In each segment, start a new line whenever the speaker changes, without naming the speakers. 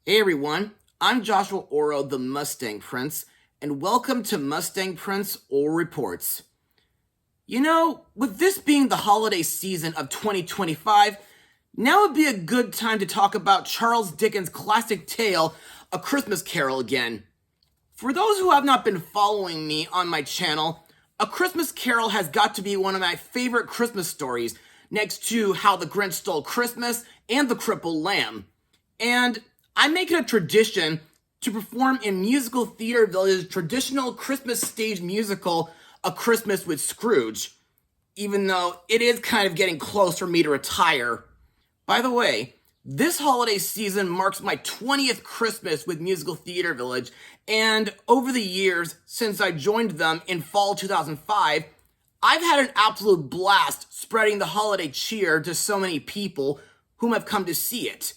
Hey everyone, I'm Joshua Orro, the Mustang Prince, and welcome to Mustang Prince Orro Reports. You know, with this being the holiday season of 2025, now would be a good time to talk about Charles Dickens' classic tale, A Christmas Carol again. For those who have not been following me on my channel, A Christmas Carol has got to be one of my favorite Christmas stories, next to How the Grinch Stole Christmas and The Crippled Lamb. And I make it a tradition to perform in Musical Theater Village's traditional Christmas stage musical, A Christmas with Scrooge, even though it is kind of getting close for me to retire. By the way, this holiday season marks my 20th Christmas with Musical Theater Village, and over the years since I joined them in fall 2005, I've had an absolute blast spreading the holiday cheer to so many people whom have come to see it.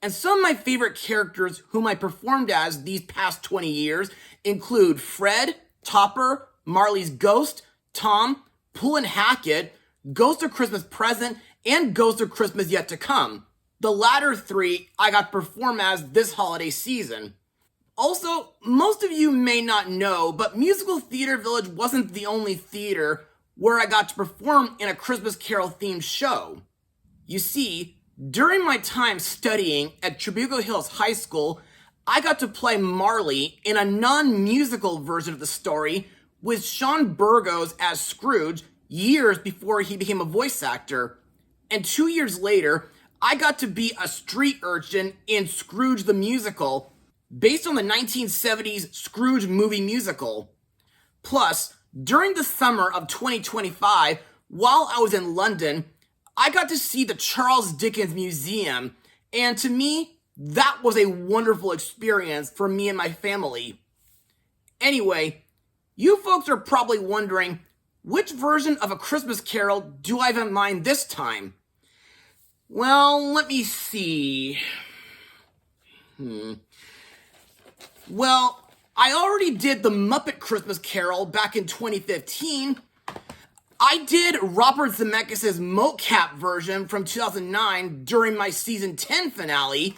And some of my favorite characters whom I performed as these past 20 years include Fred, Topper, Marley's Ghost, Tom, Pool and Hackett, Ghost of Christmas Present, and Ghost of Christmas Yet to Come. The latter three I got to perform as this holiday season. Also, most of you may not know, but Musical Theater Village wasn't the only theater where I got to perform in a Christmas Carol themed show. You see, during my time studying at Trabuco Hills High School, I got to play Marley in a non-musical version of the story with Sean Burgos as Scrooge years before he became a voice actor. And 2 years later, I got to be a street urchin in Scrooge the Musical, based on the 1970s Scrooge movie musical. Plus, during the summer of 2025, while I was in London, I got to see the Charles Dickens Museum, and to me, that was a wonderful experience for me and my family. Anyway, you folks are probably wondering, which version of A Christmas Carol do I have in mind this time? Well, let me see. Well, I already did the Muppet Christmas Carol back in 2015. I did Robert Zemeckis' mocap version from 2009 during my season 10 finale,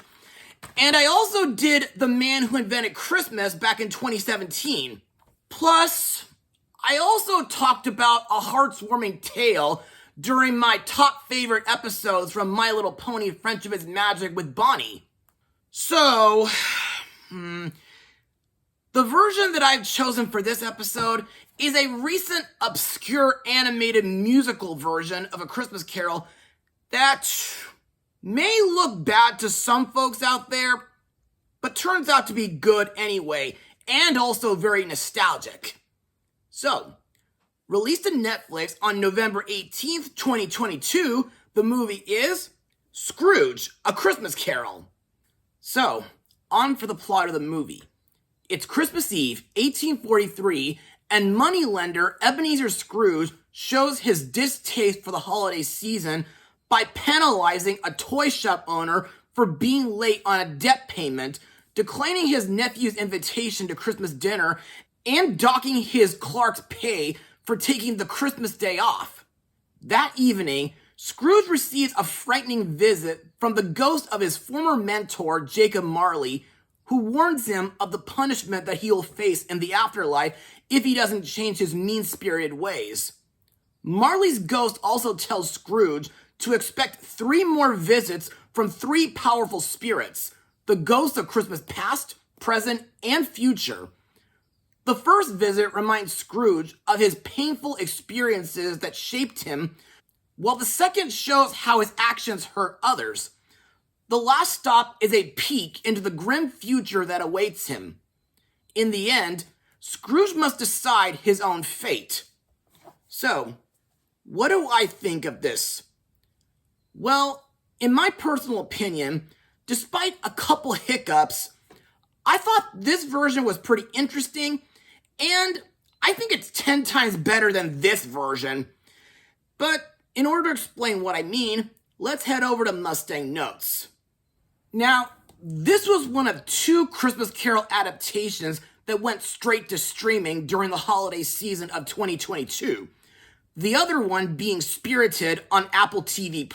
and I also did The Man Who Invented Christmas back in 2017. Plus, I also talked about A Heartwarming Tale during my top favorite episodes from My Little Pony Friendship is Magic with Bonnie. So, the version that I've chosen for this episode is a recent obscure animated musical version of A Christmas Carol that may look bad to some folks out there, but turns out to be good anyway, and also very nostalgic. So, released on Netflix on November 18th, 2022, the movie is Scrooge, A Christmas Carol. So, on for the plot of the movie. It's Christmas Eve, 1843, and moneylender Ebenezer Scrooge shows his distaste for the holiday season by penalizing a toy shop owner for being late on a debt payment, declining his nephew's invitation to Christmas dinner, and docking his clerk's pay for taking the Christmas day off. That evening, Scrooge receives a frightening visit from the ghost of his former mentor, Jacob Marley, who warns him of the punishment that he will face in the afterlife if he doesn't change his mean-spirited ways. Marley's ghost also tells Scrooge to expect 3 more visits from 3 powerful spirits, the ghosts of Christmas past, present, and future. The first visit reminds Scrooge of his painful experiences that shaped him, while the second shows how his actions hurt others. The last stop is a peek into the grim future that awaits him. In the end, Scrooge must decide his own fate. So, what do I think of this? Well, in my personal opinion, despite a couple hiccups, I thought this version was pretty interesting, and I think it's 10 times better than this version. But in order to explain what I mean, let's head over to Mustang Notes. Now, this was one of 2 Christmas Carol adaptations that went straight to streaming during the holiday season of 2022. The other one being Spirited on Apple TV+.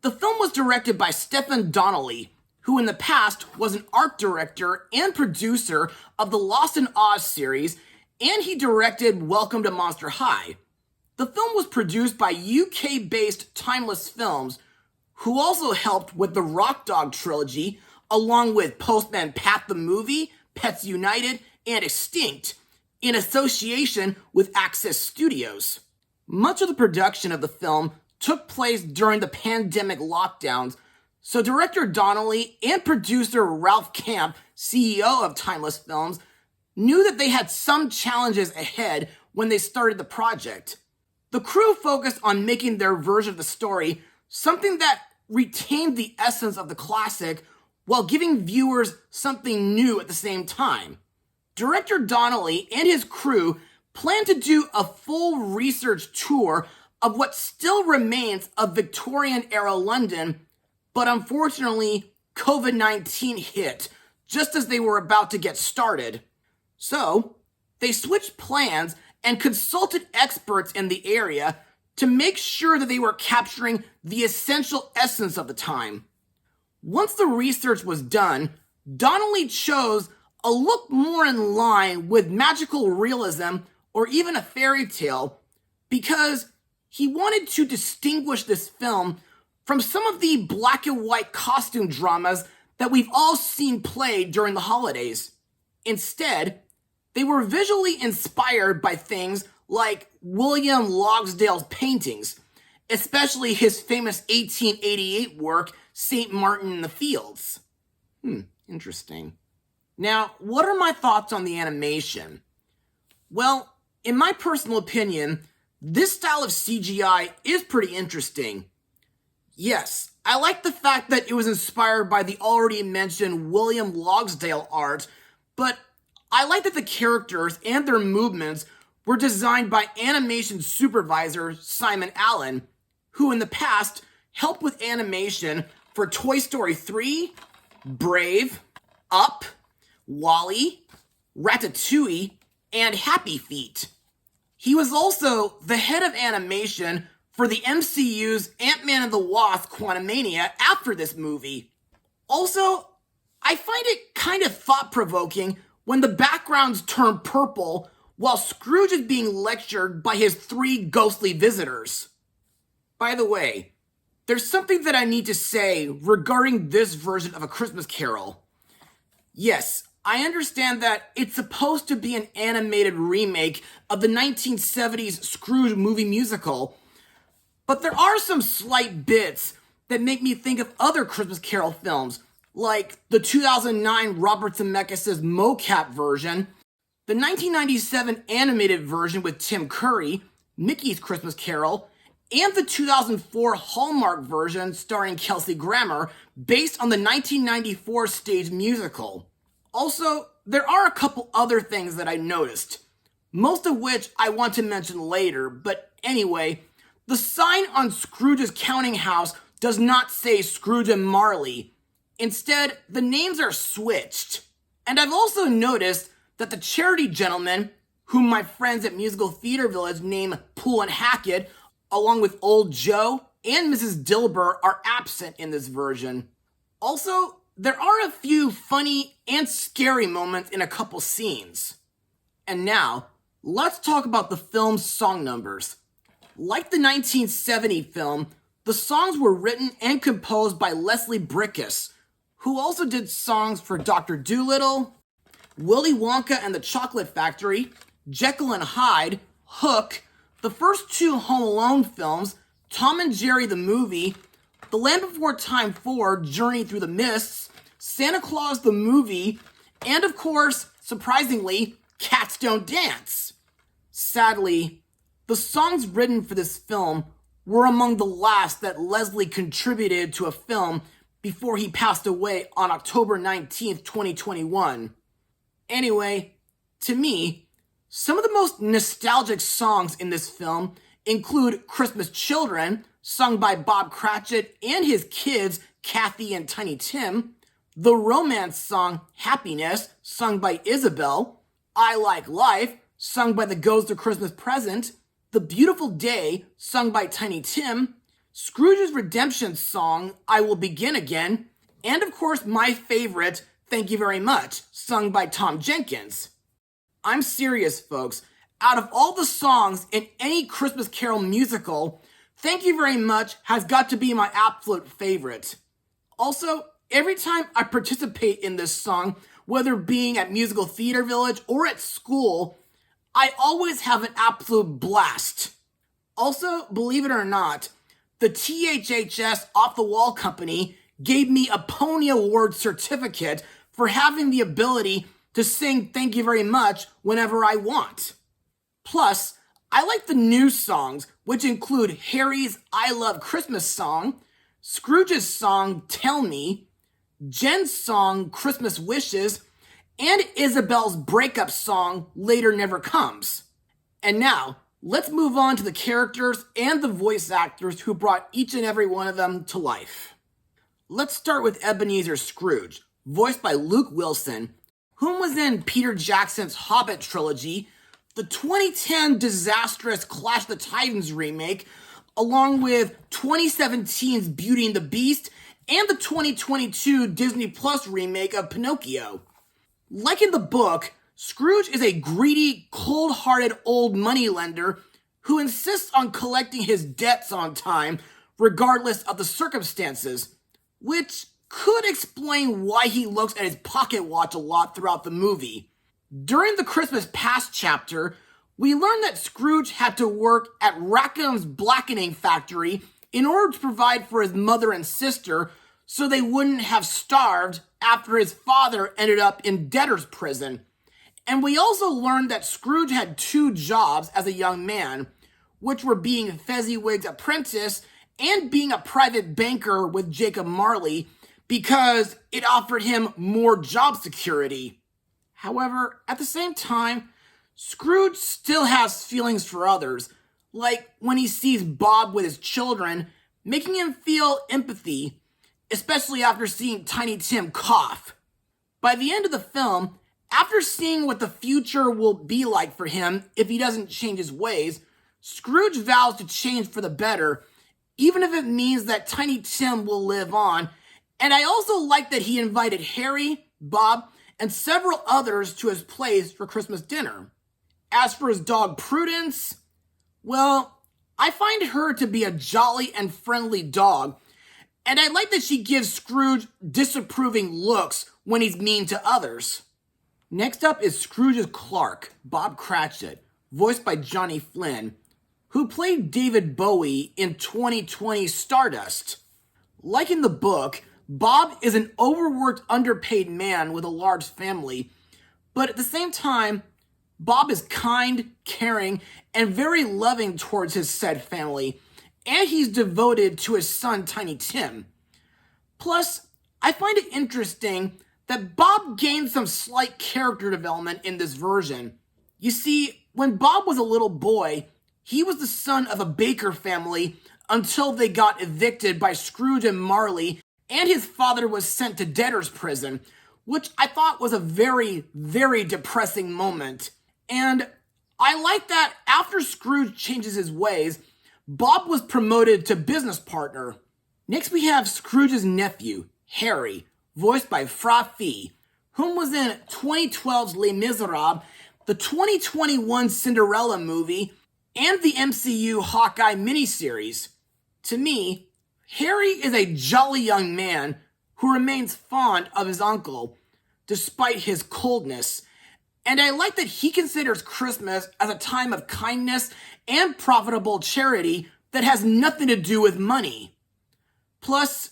The film was directed by Stephen Donnelly, who in the past was an art director and producer of the Lost in Oz series, and he directed Welcome to Monster High. The film was produced by UK-based Timeless Films, who also helped with the Rock Dog trilogy, along with Postman Pat the Movie, Pets United, and Extinct, in association with Access Studios. Much of the production of the film took place during the pandemic lockdowns, so director Donnelly and producer Ralph Camp, CEO of Timeless Films, knew that they had some challenges ahead when they started the project. The crew focused on making their version of the story something that retained the essence of the classic while giving viewers something new at the same time. Director Donnelly and his crew plan to do a full research tour of what still remains of Victorian-era London, but unfortunately, COVID-19 hit just as they were about to get started. So, they switched plans and consulted experts in the area to make sure that they were capturing the essential essence of the time. Once the research was done, Donnelly chose a look more in line with magical realism or even a fairy tale because he wanted to distinguish this film from some of the black and white costume dramas that we've all seen played during the holidays. Instead, they were visually inspired by things like William Logsdale's paintings, especially his famous 1888 work, St. Martin in the Fields. Interesting. Now, what are my thoughts on the animation? Well, in my personal opinion, this style of CGI is pretty interesting. Yes, I like the fact that it was inspired by the already mentioned William Logsdale art, but I like that the characters and their movements were designed by animation supervisor Simon Allen, who in the past helped with animation for Toy Story 3, Brave, Up, WALL-E, Ratatouille, and Happy Feet. He was also the head of animation for the MCU's Ant-Man and the Wasp: Quantumania after this movie. Also, I find it kind of thought-provoking when the backgrounds turn purple while Scrooge is being lectured by his 3 ghostly visitors. By the way, there's something that I need to say regarding this version of A Christmas Carol. Yes, I understand that it's supposed to be an animated remake of the 1970s Scrooge movie musical, but there are some slight bits that make me think of other Christmas Carol films, like the 2009 Robert Zemeckis' mocap version, the 1997 animated version with Tim Curry, Mickey's Christmas Carol, and the 2004 Hallmark version starring Kelsey Grammer, based on the 1994 stage musical. Also, there are a couple other things that I noticed, most of which I want to mention later, but anyway, the sign on Scrooge's counting house does not say Scrooge and Marley. Instead, the names are switched. And I've also noticed that the charity gentleman, whom my friends at Musical Theater Village name Poole and Hackett, along with Old Joe and Mrs. Dilber, are absent in this version. Also, there are a few funny and scary moments in a couple scenes. And now, let's talk about the film's song numbers. Like the 1970 film, the songs were written and composed by Leslie Bricusse, who also did songs for Dr. Dolittle, Willy Wonka and the Chocolate Factory, Jekyll and Hyde, Hook, the first 2 Home Alone films, Tom and Jerry the movie, The Land Before Time 4, Journey Through the Mists, Santa Claus the movie, and of course, surprisingly, Cats Don't Dance. Sadly, the songs written for this film were among the last that Leslie contributed to a film before he passed away on October 19th, 2021. Anyway, to me, some of the most nostalgic songs in this film include Christmas Children, sung by Bob Cratchit and his kids, Kathy and Tiny Tim, the romance song Happiness, sung by Isabel, I Like Life, sung by the Ghost of Christmas Present, The Beautiful Day, sung by Tiny Tim, Scrooge's Redemption song, I Will Begin Again, And of course, my favorite, Thank You Very Much, sung by Tom Jenkins. I'm serious, folks. Out of all the songs in any Christmas Carol musical, Thank You Very Much has got to be my absolute favorite. Also, every time I participate in this song, whether being at Musical Theater Village or at school, I always have an absolute blast. Also, believe it or not, the THHS Off the Wall Company gave me a Pony Award certificate for having the ability to sing Thank You Very Much whenever I want. Plus, I like the new songs, which include Harry's I Love Christmas song, Scrooge's song Tell Me, Jen's song Christmas Wishes, and Isabel's breakup song Later Never Comes. And now, let's move on to the characters and the voice actors who brought each and every one of them to life. Let's start with Ebenezer Scrooge, voiced by Luke Wilson, whom was in Peter Jackson's Hobbit trilogy, the 2010 disastrous Clash of the Titans remake, along with 2017's Beauty and the Beast, and the 2022 Disney Plus remake of Pinocchio. Like in the book, Scrooge is a greedy, cold-hearted old moneylender who insists on collecting his debts on time, regardless of the circumstances, which could explain why he looks at his pocket watch a lot throughout the movie. During the Christmas Past chapter, we learn that Scrooge had to work at Rackham's blackening factory in order to provide for his mother and sister so they wouldn't have starved after his father ended up in debtor's prison. And we also learned that Scrooge had 2 jobs as a young man, which were being Fezziwig's apprentice and being a private banker with Jacob Marley, because it offered him more job security. However, at the same time, Scrooge still has feelings for others, like when he sees Bob with his children, making him feel empathy, especially after seeing Tiny Tim cough. By the end of the film, after seeing what the future will be like for him if he doesn't change his ways, Scrooge vows to change for the better, even if it means that Tiny Tim will live on. And I also like that he invited Harry, Bob, and several others to his place for Christmas dinner. As for his dog Prudence, well, I find her to be a jolly and friendly dog, and I like that she gives Scrooge disapproving looks when he's mean to others. Next up is Scrooge's Clark, Bob Cratchit, voiced by Johnny Flynn, who played David Bowie in 2020 Stardust. Like in the book, Bob is an overworked, underpaid man with a large family, but at the same time, Bob is kind, caring, and very loving towards his said family, and he's devoted to his son Tiny Tim. Plus, I find it interesting that Bob gained some slight character development in this version. You see, when Bob was a little boy, he was the son of a baker family until they got evicted by Scrooge and Marley, and his father was sent to debtor's prison, which I thought was a very, very depressing moment. And I like that after Scrooge changes his ways, Bob was promoted to business partner. Next we have Scrooge's nephew, Harry, voiced by Fra Fee, whom was in 2012's Les Miserables, the 2021 Cinderella movie, and the MCU Hawkeye miniseries. To me, Harry is a jolly young man who remains fond of his uncle, despite his coldness, and I like that he considers Christmas as a time of kindness and profitable charity that has nothing to do with money. Plus,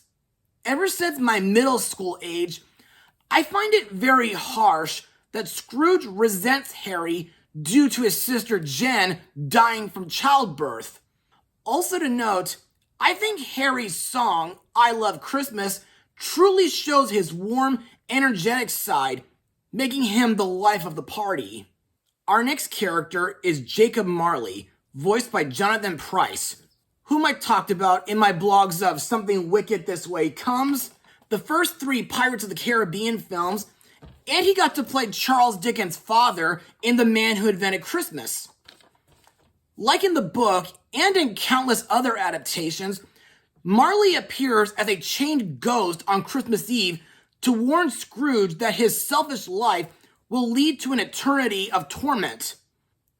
ever since my middle school age, I find it very harsh that Scrooge resents Harry due to his sister Jen dying from childbirth. Also to note, I think Harry's song, I Love Christmas, truly shows his warm, energetic side, making him the life of the party. Our next character is Jacob Marley, voiced by Jonathan Pryce, whom I talked about in my blogs of Something Wicked This Way Comes, the first 3 Pirates of the Caribbean films, and he got to play Charles Dickens' father in The Man Who Invented Christmas. Like in the book, and in countless other adaptations, Marley appears as a chained ghost on Christmas Eve to warn Scrooge that his selfish life will lead to an eternity of torment.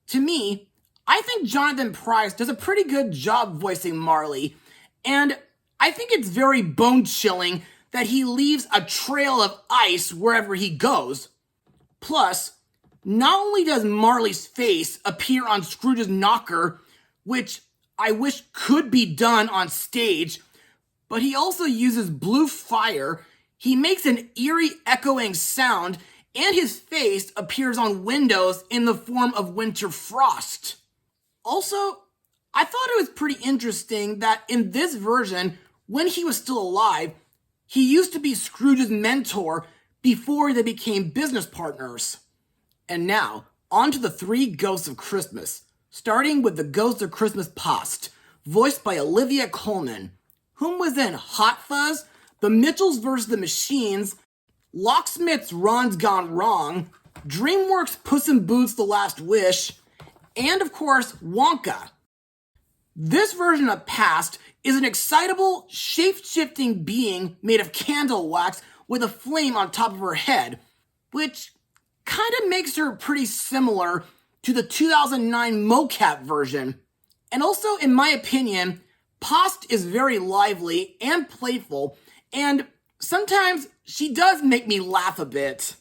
To me, I think Jonathan Pryce does a pretty good job voicing Marley, and I think it's very bone-chilling that he leaves a trail of ice wherever he goes. Plus, not only does Marley's face appear on Scrooge's knocker, which I wish could be done on stage, but he also uses blue fire, he makes an eerie echoing sound, and his face appears on windows in the form of winter frost. Also, I thought it was pretty interesting that in this version, when he was still alive, he used to be Scrooge's mentor before they became business partners. And now, on to the three ghosts of Christmas, starting with the Ghost of Christmas Past, voiced by Olivia Colman, whom was in Hot Fuzz, The Mitchells vs. the Machines, Locksmith's Ron's Gone Wrong, DreamWorks' Puss in Boots: The Last Wish, and of course, Wonka. This version of Past is an excitable, shape-shifting being made of candle wax with a flame on top of her head, which kind of makes her pretty similar to the 2009 mocap version. And also, in my opinion, Past is very lively and playful, and sometimes she does make me laugh a bit.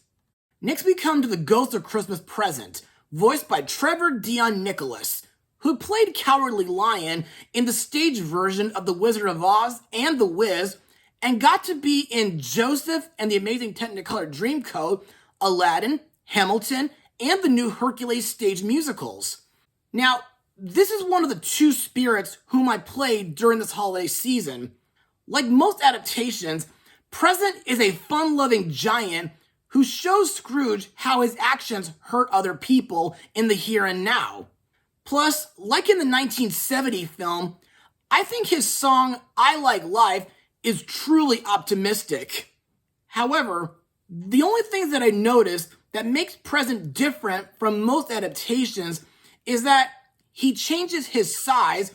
Next we come to the Ghost of Christmas Present, voiced by Trevor Dion Nicholas, who played Cowardly Lion in the stage version of The Wizard of Oz and The Wiz, and got to be in Joseph and the Amazing Technicolor Dreamcoat, Aladdin, Hamilton, and the new Hercules stage musicals. Now, this is one of the two spirits whom I played during this holiday season. Like most adaptations, Present is a fun-loving giant who shows Scrooge how his actions hurt other people in the here and now. Plus, like in the 1970 film, I think his song, I Like Life, is truly optimistic. However, the only things that I noticed that makes Present different from most adaptations is that he changes his size,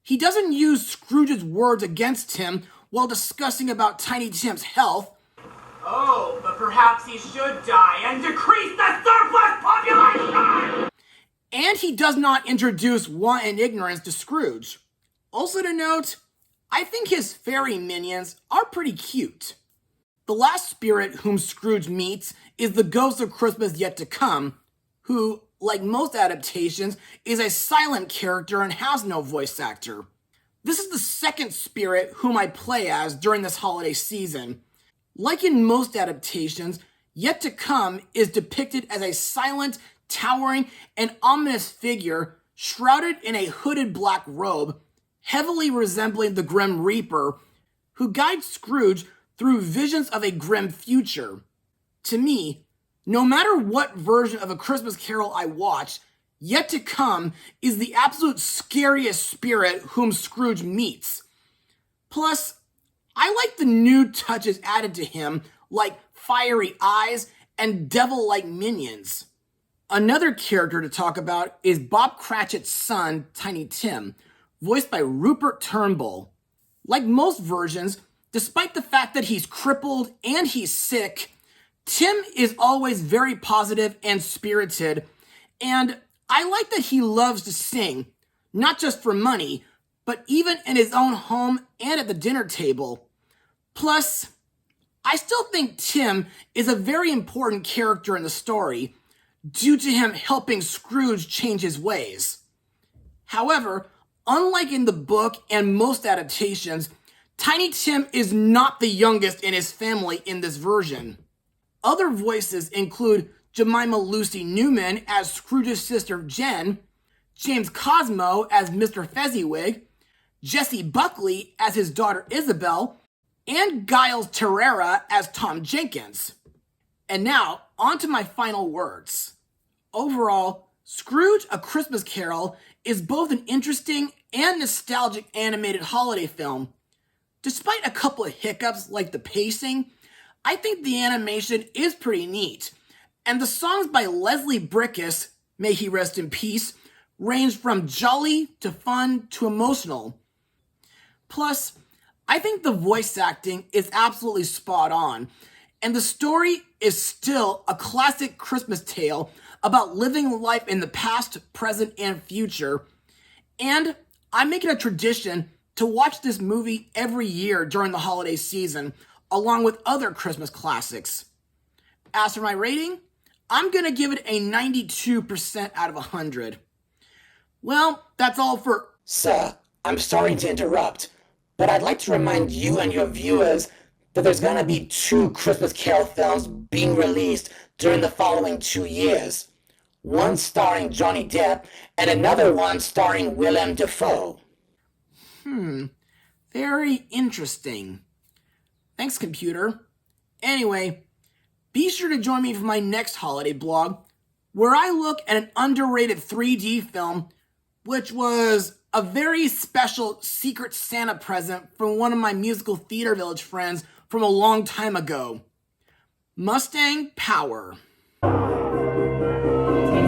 he doesn't use Scrooge's words against him while discussing about Tiny Tim's health.
Oh, but perhaps he should die and decrease the surplus population!
And he does not introduce want and ignorance to Scrooge. Also to note, I think his fairy minions are pretty cute. The last spirit whom Scrooge meets is the Ghost of Christmas Yet to Come, who, like most adaptations, is a silent character and has no voice actor. This is the second spirit whom I play as during this holiday season. Like in most adaptations, Yet to Come is depicted as a silent, towering, and ominous figure shrouded in a hooded black robe, heavily resembling the Grim Reaper, who guides Scrooge through visions of a grim future. To me, no matter what version of A Christmas Carol I watch, Yet to Come is the absolute scariest spirit whom Scrooge meets. Plus, I like the new touches added to him, like fiery eyes and devil-like minions. Another character to talk about is Bob Cratchit's son, Tiny Tim, voiced by Rupert Turnbull. Like most versions, despite the fact that he's crippled and he's sick, Tim is always very positive and spirited, and I like that he loves to sing, not just for money, but even in his own home and at the dinner table. Plus, I still think Tim is a very important character in the story, due to him helping Scrooge change his ways. However, unlike in the book and most adaptations, Tiny Tim is not the youngest in his family in this version. Other voices include Jemima Lucy Newman as Scrooge's sister Jen, James Cosmo as Mr. Fezziwig, Jesse Buckley as his daughter Isabel, and Giles Terrera as Tom Jenkins. And now, on to my final words. Overall, Scrooge: A Christmas Carol is both an interesting and nostalgic animated holiday film. Despite a couple of hiccups like the pacing, I think the animation is pretty neat, and the songs by Leslie Bricusse, may he rest in peace, range from jolly to fun to emotional. Plus, I think the voice acting is absolutely spot on, and the story is still a classic Christmas tale about living life in the past, present, and future. And I'm making a tradition to watch this movie every year during the holiday season, along with other Christmas classics. As for my rating, I'm gonna give it a 92% out of 100. Well, that's all for...
Sir, I'm sorry to interrupt, but I'd like to remind you and your viewers that there's gonna be 2 Christmas Carol films being released during the following 2 years. One starring Johnny Depp and another one starring Willem Dafoe.
Very interesting. Thanks, computer. Anyway, be sure to join me for my next holiday blog, where I look at an underrated 3D film, which was a very special Secret Santa present from one of my musical theater village friends from a long time ago. Mustang Power.
Taste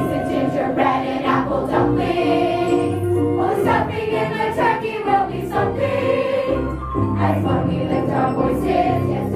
the gingerbread and apple dumplings. Oh, stuffing in the turkey will be something. As fun we lift our voices, yes,